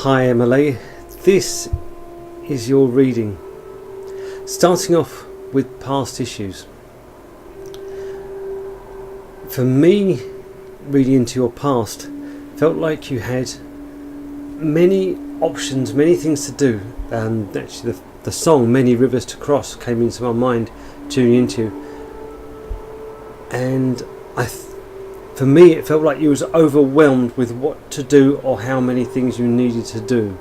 Hi Emily, this is your reading. Starting off with past issues. For me, reading into your past felt like you had many options, many things to do. Actually the song Many Rivers to Cross came into my mind tuning into, and for me it felt like you was overwhelmed with what to do or how many things you needed to do.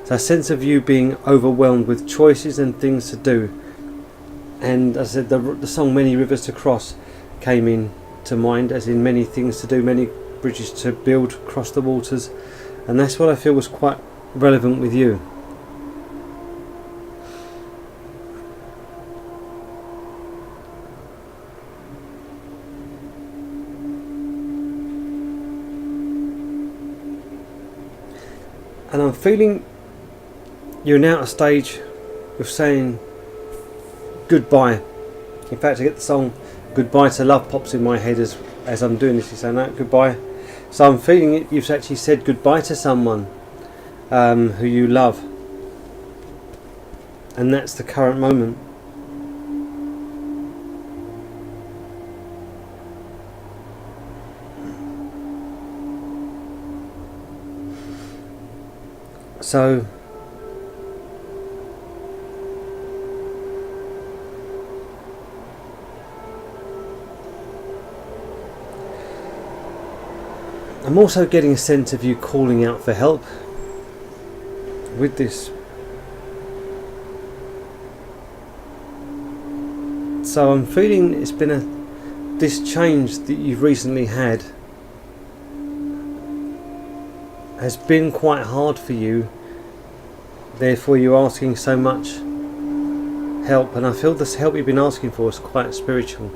So a sense of you being overwhelmed with choices and things to do. And as I said, the song Many Rivers to Cross came in to mind, as in many things to do, many bridges to build, cross the waters, and that's what I feel was quite relevant with you. And I'm feeling you're now at a stage of saying goodbye. In fact, I get the song Goodbye to Love pops in my head as I'm doing this. You're saying that, goodbye. So I'm feeling it, you've actually said goodbye to someone who you love. And that's the current moment. So I'm also getting a sense of you calling out for help with this. So I'm feeling it's been this change that you've recently had has been quite hard for you, therefore you're asking so much help, and I feel this help you've been asking for is quite spiritual.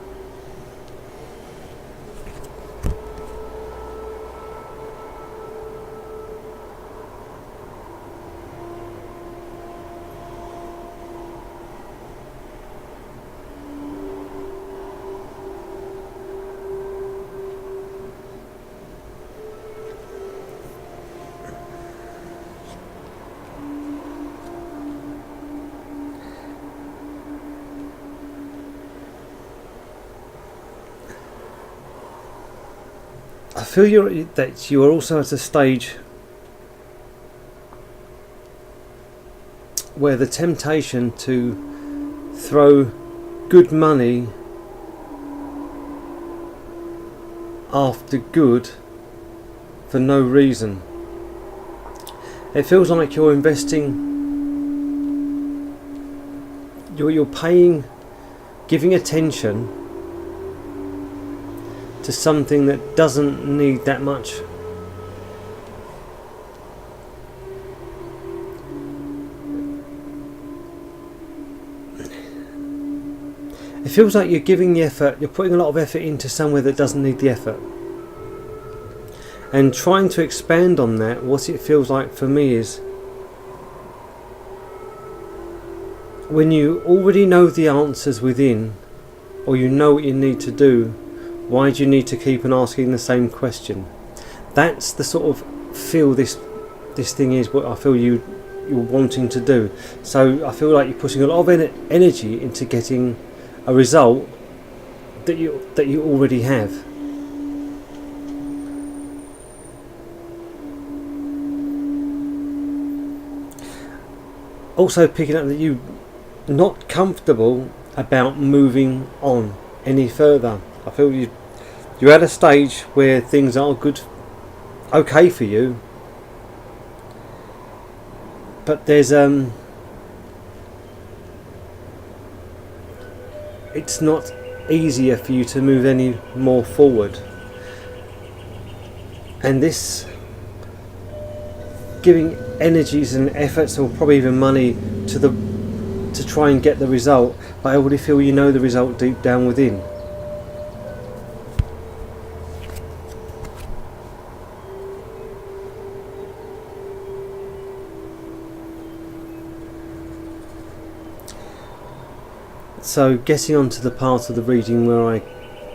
I feel that you are also at a stage where the temptation to throw good money after good for no reason. It feels like you're investing, you're paying, giving attention to something that doesn't need that much. It feels like you're giving the effort, you're putting a lot of effort into somewhere that doesn't need the effort. And trying to expand on that, what it feels like for me is when you already know the answers within, or you know what you need to do, why do you need to keep on asking the same question? That's the sort of feel this thing is, what I feel you're wanting to do. So I feel like you're putting a lot of energy into getting a result that you already have. Also picking up that you're not comfortable about moving on any further. I feel you're at a stage where things are okay for you, but there's it's not easier for you to move any more forward, and this giving energies and efforts, or probably even money, to try and get the result, but I already feel you know the result deep down within. So getting on to the part of the reading where I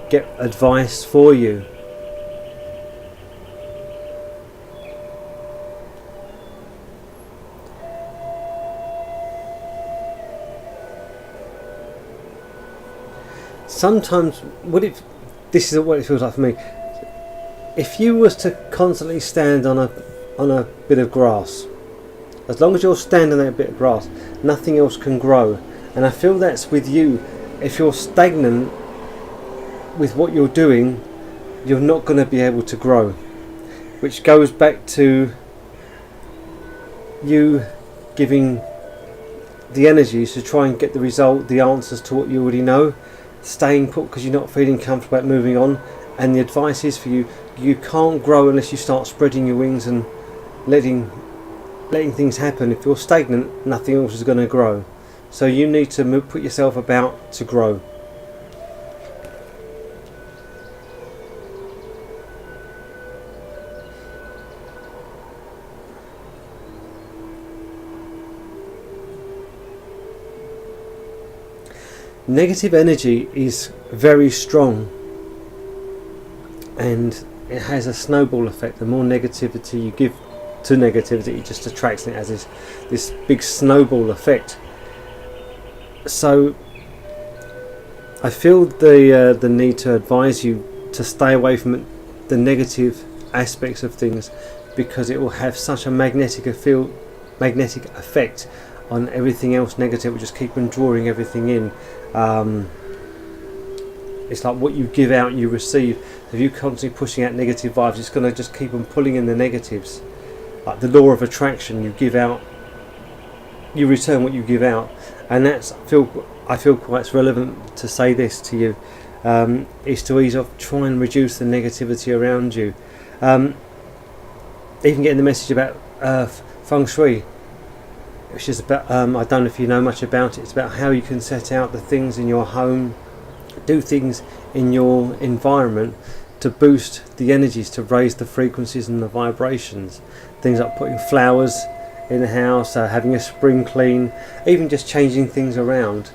get advice for you. sometimes this is what it feels like for me. If you was to constantly stand on a bit of grass, as long as you're standing on that bit of grass, nothing else can grow. And I feel that's with you. If you're stagnant with what you're doing, you're not going to be able to grow, which goes back to you giving the energies to try and get the result, the answers to what you already know, staying put because you're not feeling comfortable about moving on. And the advice is for you, you can't grow unless you start spreading your wings and letting things happen. If you're stagnant, nothing else is going to grow. So you need to put yourself about to grow. Negative energy is very strong, and it has a snowball effect. The more negativity you give to negativity, it just attracts, and it has this big snowball effect. So I feel the need to advise you to stay away from the negative aspects of things, because it will have such a magnetic effect on everything else negative. It will just keep on drawing everything in. It's like what you give out, you receive. If you're constantly pushing out negative vibes, it's going to just keep on pulling in the negatives. Like the law of attraction, you give out, you return what you give out. And I feel quite relevant to say this to you, is to ease off, try and reduce the negativity around you. Even getting the message about feng shui, which is about, I don't know if you know much about it, it's about how you can set out the things in your home, do things in your environment to boost the energies, to raise the frequencies and the vibrations. Things like putting flowers in the house, having a spring clean, even just changing things around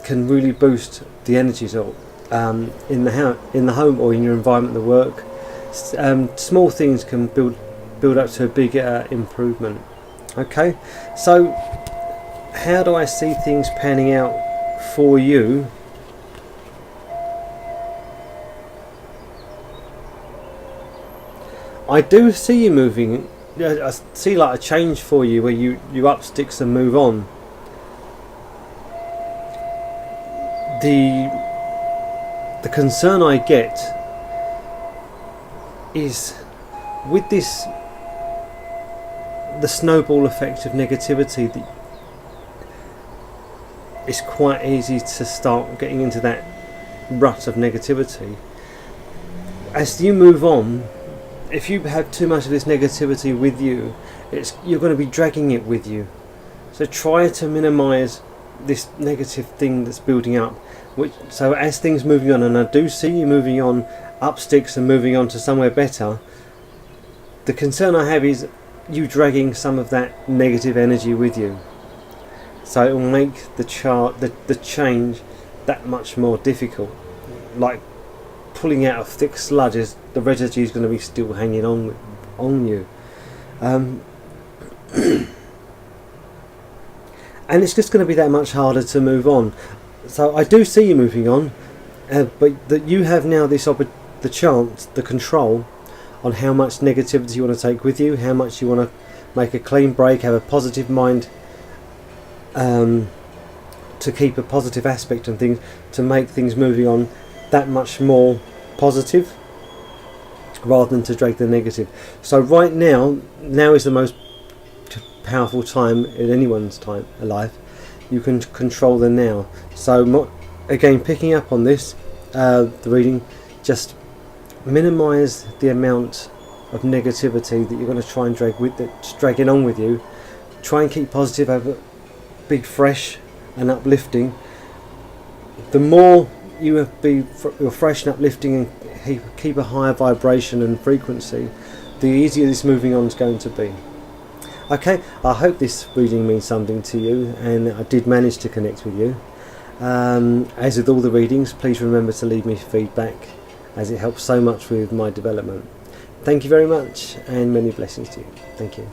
can really boost the energies in the home or in your environment, the work. Small things can build up to a bigger improvement. Okay, so how do I see things panning out for you? I do see you moving. I see like a change for you where you up sticks and move on. The concern I get is with this, the snowball effect of negativity, it's quite easy to start getting into that rut of negativity. As you move on, if you have too much of this negativity with you, you're going to be dragging it with you. So try to minimise this negative thing that's building up. So as things moving on, and I do see you moving on up sticks and moving on to somewhere better, the concern I have is you dragging some of that negative energy with you. So it will make the change that much more difficult. Like pulling out of thick sludge, the residue is going to be still hanging on you. And it's just going to be that much harder to move on. So I do see you moving on, but that you have now the chance, the control on how much negativity you want to take with you, how much you want to make a clean break, have a positive mind, to keep a positive aspect on things, to make things moving on that much more positive rather than to drag the negative. So right now is the most powerful time in anyone's time alive. You can control the now. So again, picking up on this, the reading, just minimize the amount of negativity that you're going to try and that's dragging on with you. Try and keep positive, be fresh and uplifting. The more you're fresh and uplifting and keep a higher vibration and frequency, the easier this moving on is going to be. Okay, I hope this reading means something to you, and I did manage to connect with you. As with all the readings, please remember to leave me feedback, as it helps so much with my development. Thank you very much, and many blessings to you. Thank you.